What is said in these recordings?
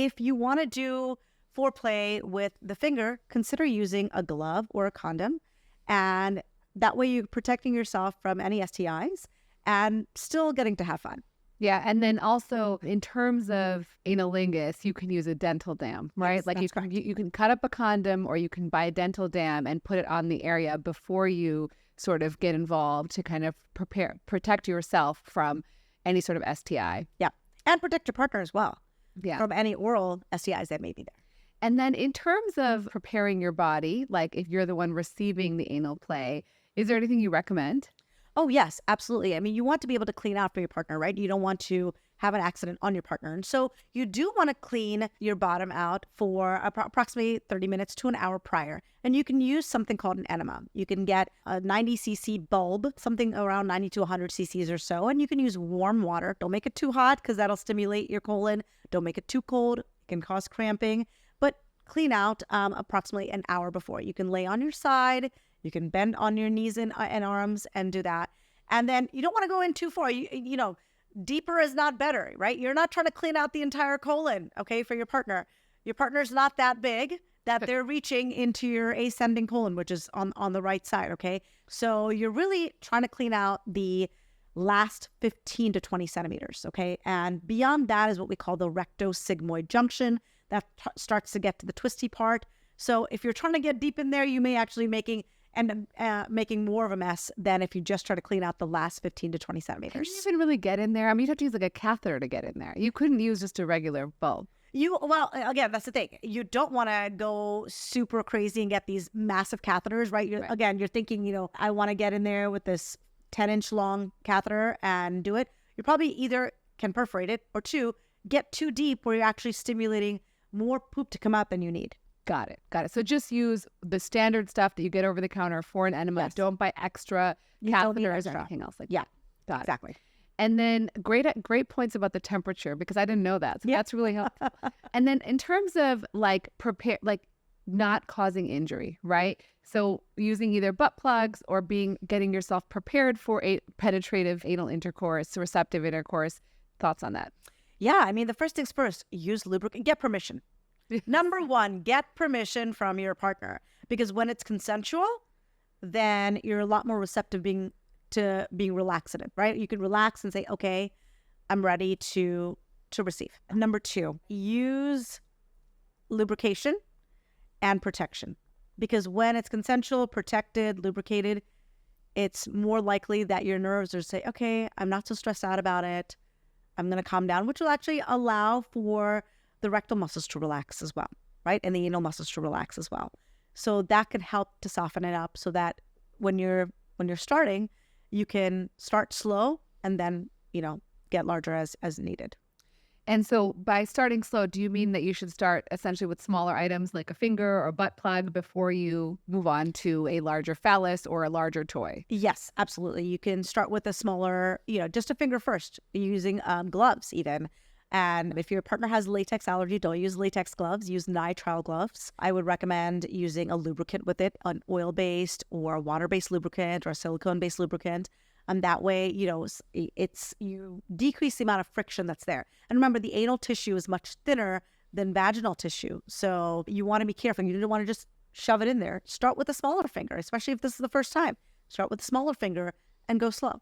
If you want to do foreplay with the finger, consider using a glove or a condom. And that way you're protecting yourself from any STIs and still getting to have fun. Yeah. And then also in terms of analingus, you can use a dental dam, right? Yes, like that's correct. you can cut up a condom or you can buy a dental dam and put it on the area before you sort of get involved to kind of protect yourself from any sort of STI. Yeah. And protect your partner as well Yeah. from any oral STIs that may be there. And then in terms of preparing your body, like if you're the one receiving the anal play, is there anything you recommend? Oh, yes, absolutely. I mean, you want to be able to clean out for your partner, right? You don't want to have an accident on your partner. And so you do want to clean your bottom out for approximately 30 minutes to an hour prior. And you can use something called an enema. You can get a 90 cc bulb, something around 90 to 100 cc's or so. And you can use warm water. Don't make it too hot because that'll stimulate your colon. Don't make it too cold. It can cause cramping. But clean out approximately an hour before. You can lay on your side. You can bend on your knees and arms and do that. And then you don't want to go in too far. You know, deeper is not better, right? You're not trying to clean out the entire colon, okay, for your partner. Your partner's not that big that they're reaching into your ascending colon, which is on the right side, okay? So you're really trying to clean out the last 15 to 20 centimeters, okay? And beyond that is what we call the rectosigmoid junction. That starts to get to the twisty part. So if you're trying to get deep in there, you may actually making more of a mess than if you just try to clean out the last 15 to 20 centimeters. Can you even really get in there? I mean, you'd have to use like a catheter to get in there. You couldn't use just a regular bulb. Well, again, that's the thing. You don't want to go super crazy and get these massive catheters, right? Again, you're thinking, you know, I want to get in there with this 10-inch long catheter and do it. You probably either can perforate it or two, get too deep where you're actually stimulating more poop to come out than you need. Got it. So just use the standard stuff that you get over the counter for an enema. Yes. Don't buy extra catheters or anything else like that. Got it. Exactly. And then great points about the temperature because I didn't know that. So that's really helpful. And then in terms of like not causing injury, right? So using either butt plugs or getting yourself prepared for a penetrative anal intercourse, receptive intercourse. Thoughts on that? Yeah, I mean, the first things first, use lubricant, get permission. Number one, get permission from your partner, because when it's consensual, then you're a lot more receptive to being relaxative, right? You can relax and say, okay, I'm ready to receive. Number two, use lubrication and protection, because when it's consensual, protected, lubricated, it's more likely that your nerves are say, okay, I'm not so stressed out about it. I'm going to calm down, which will actually allow for the rectal muscles to relax as well, right? And the anal muscles to relax as well. So that could help to soften it up so that when you're starting, you can start slow and then, you know, get larger as needed. And so by starting slow, do you mean that you should start essentially with smaller items like a finger or butt plug before you move on to a larger phallus or a larger toy? Yes, absolutely. You can start with a smaller, you know, just a finger first, using gloves even. And if your partner has latex allergy, don't use latex gloves, use nitrile gloves. I would recommend using a lubricant with it, an oil-based or a water-based lubricant or a silicone-based lubricant. And that way, you know, you decrease the amount of friction that's there. And remember, the anal tissue is much thinner than vaginal tissue. So you want to be careful. You don't want to just shove it in there. Start with a smaller finger, especially if this is the first time. Start with a smaller finger and go slow.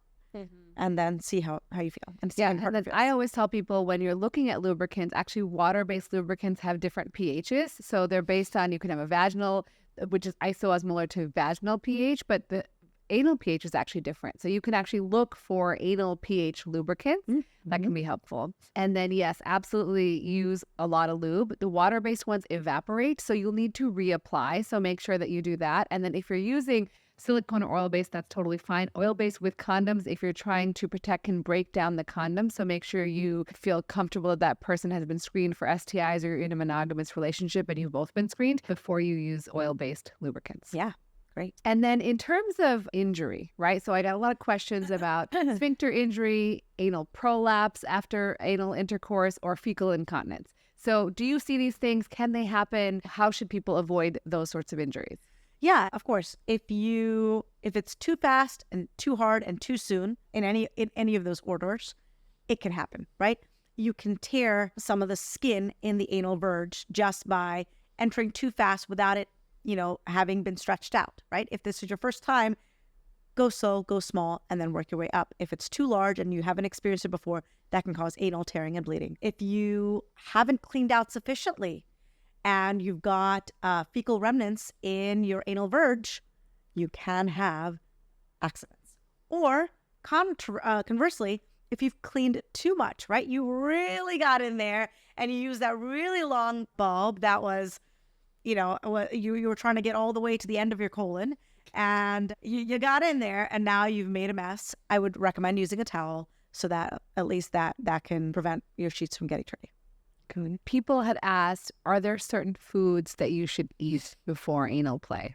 And then see how you feel. And then I always tell people when you're looking at lubricants, actually water-based lubricants have different pHs. So they're based on, you can have a vaginal, which is isoosmolar to vaginal pH, but the anal pH is actually different. So you can actually look for anal pH lubricants. That can be helpful. And then, yes, absolutely use a lot of lube. The water-based ones evaporate, so you'll need to reapply. So make sure that you do that. And then if you're using silicone or oil-based, that's totally fine. Oil-based with condoms, if you're trying to protect, can break down the condom. So make sure you feel comfortable that that person has been screened for STIs or you're in a monogamous relationship and you've both been screened before you use oil-based lubricants. Yeah, great. And then in terms of injury, right? So I got a lot of questions about sphincter injury, anal prolapse after anal intercourse, or fecal incontinence. So do you see these things? Can they happen? How should people avoid those sorts of injuries? Yeah, of course. If it's too fast and too hard and too soon in any of those orders, it can happen, right? you can tear some of the skin in the anal verge just by entering too fast without it, having been stretched out, right? If this is your first time, go slow, go small, and then work your way up. If it's too large and you haven't experienced it before, that can cause anal tearing and bleeding. If you haven't cleaned out sufficiently and you've got fecal remnants in your anal verge, you can have accidents. Or conversely, if you've cleaned too much, right? You really got in there and you used that really long bulb that was, you were trying to get all the way to the end of your colon, and you got in there and now you've made a mess. I would recommend using a towel so that at least that can prevent your sheets from getting dirty. Good. People had asked, are there certain foods that you should eat before anal play?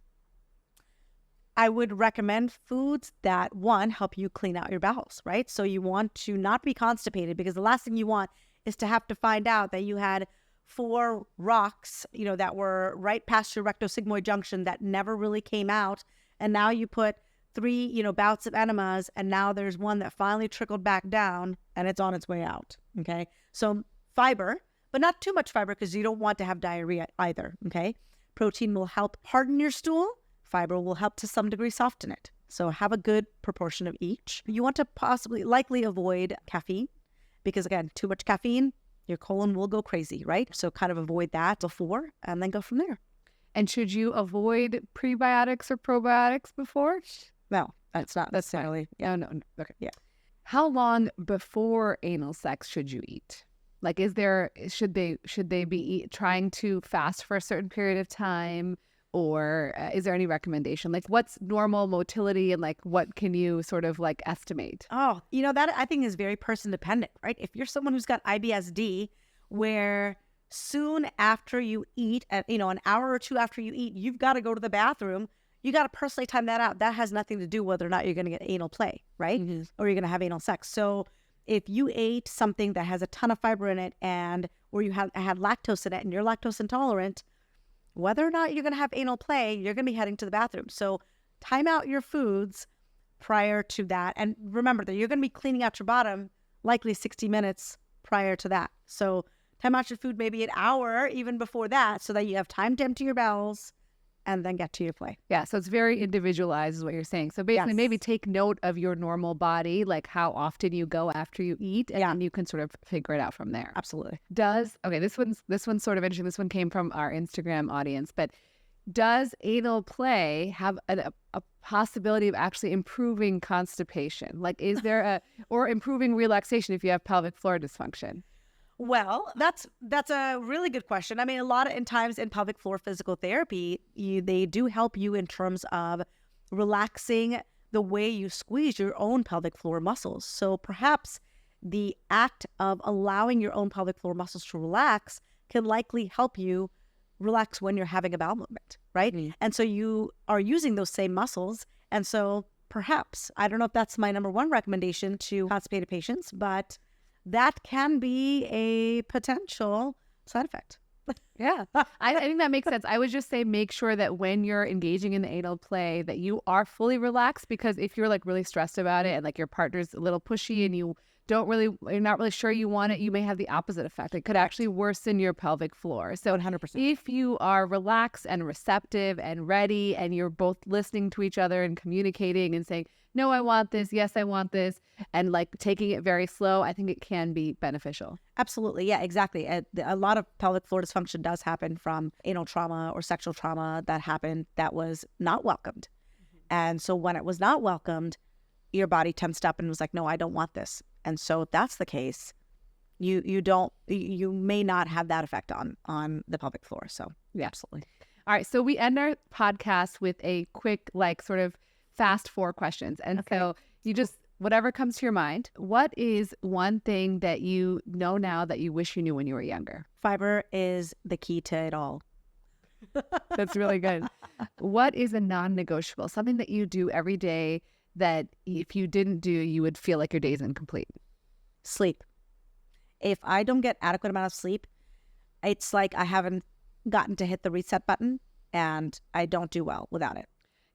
I would recommend foods that, one, help you clean out your bowels, right? So you want to not be constipated, because the last thing you want is to have to find out that you had 4 rocks, that were right past your rectosigmoid junction that never really came out. And now you put 3, bouts of enemas, and now there's one that finally trickled back down and it's on its way out. Okay. So fiber, but not too much fiber, because you don't want to have diarrhea either. Okay. Protein will help harden your stool. Fiber will help to some degree soften it. So have a good proportion of each. You want to likely avoid caffeine, because again, too much caffeine, your colon will go crazy, right? So kind of avoid that before and then go from there. And should you avoid prebiotics or probiotics before? No, that's not necessarily. Yeah, no. Okay. Yeah. How long before anal sex should you eat? Like, should they be trying to fast for a certain period of time? Or is there any recommendation? Like, what's normal motility, and like, what can you sort of like estimate? Oh, that I think is very person dependent, right? If you're someone who's got IBS D, where soon after you eat, an hour or 2 after you eat, you've got to go to the bathroom, you got to personally time that out. That has nothing to do whether or not you're going to get anal play, right? Mm-hmm. Or you're going to have anal sex. So if you ate something that has a ton of fiber in it, or you had lactose in it and you're lactose intolerant, whether or not you're going to have anal play, you're going to be heading to the bathroom. So time out your foods prior to that. And remember that you're going to be cleaning out your bottom likely 60 minutes prior to that. So time out your food maybe an hour even before that, so that you have time to empty your bowels and then get to your play. Yeah, so it's very individualized is what you're saying. So basically, maybe take note of your normal body, like how often you go after you eat, and then you can sort of figure it out from there. Absolutely. This one's sort of interesting. This one came from our Instagram audience, but does anal play have a possibility of actually improving constipation? Like, is there or improving relaxation if you have pelvic floor dysfunction? Well, that's a really good question. I mean, a lot of times in pelvic floor physical therapy, they do help you in terms of relaxing the way you squeeze your own pelvic floor muscles. So perhaps the act of allowing your own pelvic floor muscles to relax can likely help you relax when you're having a bowel movement, right? Mm-hmm. And so you are using those same muscles. And so perhaps, I don't know if that's my number one recommendation to constipated patients, but that can be a potential side effect. Yeah, I think that makes sense. I would just say make sure that when you're engaging in the anal play that you are fully relaxed, because if you're like really stressed about it and like your partner's a little pushy and you're not really sure you want it, you may have the opposite effect. It could actually worsen your pelvic floor. So 100%. If you are relaxed and receptive and ready, and you're both listening to each other and communicating and saying, no, I want this, yes, I want this, and like taking it very slow, I think it can be beneficial. Absolutely. Yeah, exactly. A lot of pelvic floor dysfunction does happen from anal trauma or sexual trauma that happened that was not welcomed. Mm-hmm. And so when it was not welcomed, your body tensed up and was like, no, I don't want this. And so if that's the case, you may not have that effect on the pelvic floor. So yeah, absolutely. All right. So we end our podcast with a quick, like, sort of fast 4 questions. And so you just, whatever comes to your mind, what is one thing that you know now that you wish you knew when you were younger? Fiber is the key to it all. That's really good. What is a non-negotiable, something that you do every day that if you didn't do, you would feel like your day's incomplete? Sleep. If I don't get adequate amount of sleep, it's like I haven't gotten to hit the reset button, and I don't do well without it.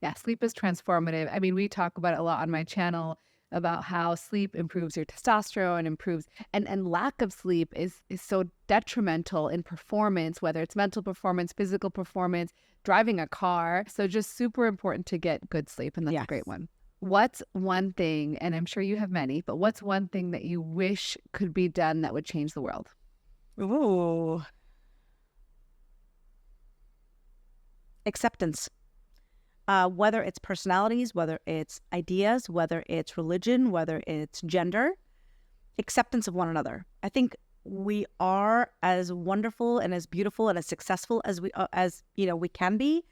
Yeah, sleep is transformative. I mean, we talk about it a lot on my channel. about how sleep improves your testosterone, improves, and lack of sleep is so detrimental in performance, whether it's mental performance, physical performance, driving a car. So just super important to get good sleep. And that's a great one. What's one thing, and I'm sure you have many, but what's one thing that you wish could be done that would change the world? Ooh. Acceptance. Whether it's personalities, whether it's ideas, whether it's religion, whether it's gender, acceptance of one another. I think we are as wonderful and as beautiful and as successful as we can be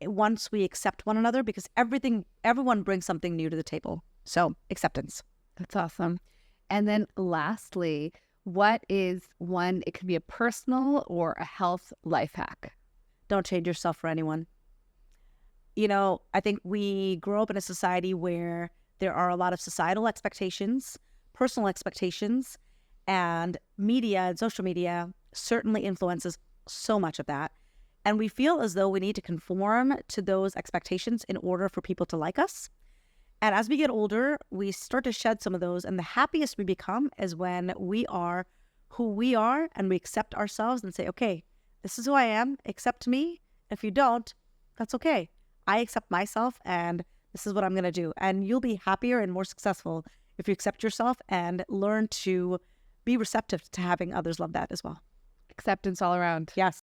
once we accept one another, because everyone brings something new to the table. So acceptance. That's awesome. And then lastly, what is one, it could be a personal or a health life hack? Don't change yourself for anyone. I think we grow up in a society where there are a lot of societal expectations, personal expectations, and media and social media certainly influences so much of that. And we feel as though we need to conform to those expectations in order for people to like us. And as we get older, we start to shed some of those. And the happiest we become is when we are who we are and we accept ourselves and say, okay, this is who I am, accept me. If you don't, that's okay. I accept myself and this is what I'm going to do. And you'll be happier and more successful if you accept yourself and learn to be receptive to having others love that as well. Acceptance all around. Yes.